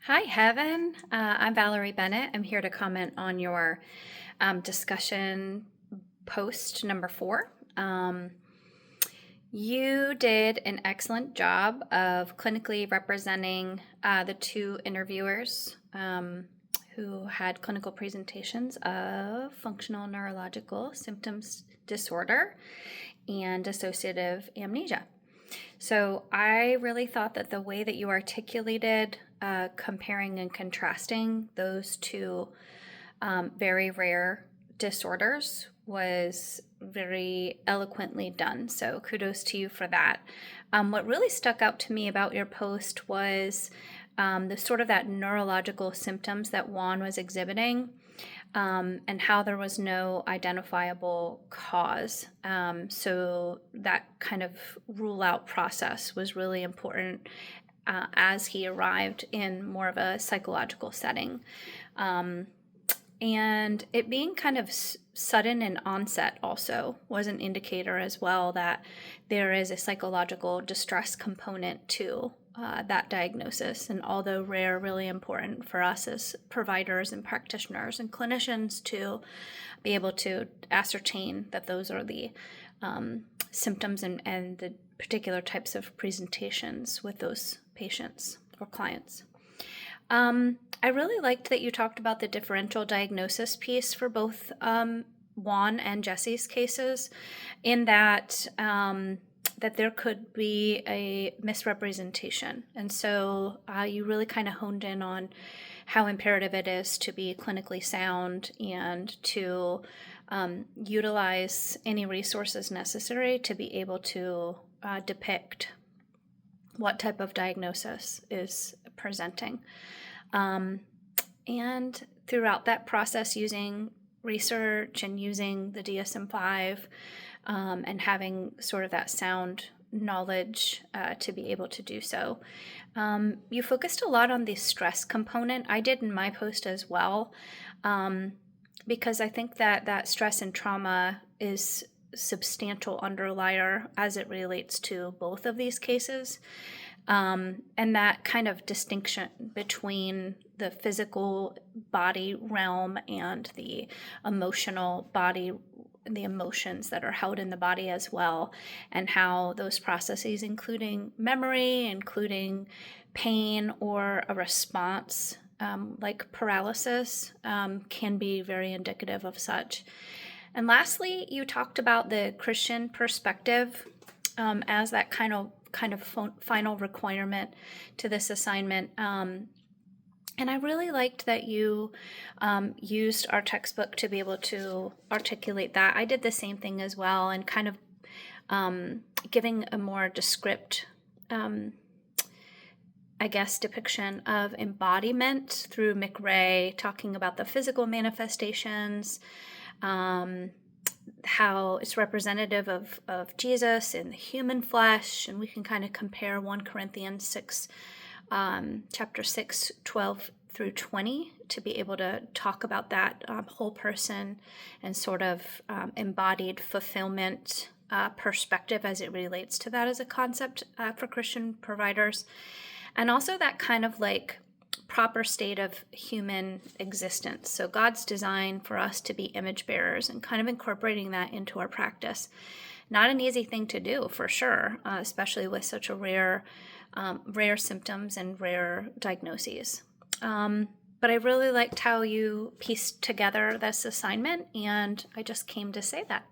Hi, Heaven. I'm Valerie Bennett. I'm here to comment on your discussion post number 4. You did an excellent job of clinically representing the two interviewers who had clinical presentations of functional neurological symptoms disorder and dissociative amnesia. So I really thought that the way that you articulated comparing and contrasting those two very rare disorders was very eloquently done. So kudos to you for that. What really stuck out to me about your post was the sort of that neurological symptoms that Juan was exhibiting. And how there was no identifiable cause. So that kind of rule out process was really important as he arrived in more of a psychological setting. And it being kind of sudden in onset also was an indicator as well that there is a psychological distress component to that diagnosis. And although rare, really important for us as providers and practitioners and clinicians to be able to ascertain that those are the symptoms and the particular types of presentations with those patients or clients. I really liked that you talked about the differential diagnosis piece for both Juan and Jesse's cases, in that that there could be a misrepresentation. And so you really kind of honed in on how imperative it is to be clinically sound and to utilize any resources necessary to be able to depict what type of diagnosis is presenting. And throughout that process, using research and using the DSM-5 and having sort of that sound knowledge to be able to do so. You focused a lot on the stress component. I did in my post as well, because I think that stress and trauma is substantial underlier as it relates to both of these cases. And that kind of distinction between the physical body realm and the emotional body, the emotions that are held in the body as well, and how those processes, including memory, including pain or a response like paralysis, can be very indicative of such. And lastly, you talked about the Christian perspective as that kind of final requirement to this assignment. And I really liked that you used our textbook to be able to articulate that. I did the same thing as well, and kind of giving a more descript, depiction of embodiment through McRae, talking about the physical manifestations, how it's representative of Jesus in the human flesh, and we can kind of compare 1 Corinthians 6, chapter 6, 12 through 20 to be able to talk about that whole person and sort of embodied fulfillment perspective as it relates to that as a concept for Christian providers. And also that kind of like proper state of human existence. So God's design for us to be image bearers and kind of incorporating that into our practice. Not an easy thing to do for sure, especially with such a rare symptoms and rare diagnoses. But I really liked how you pieced together this assignment, and I just came to say that.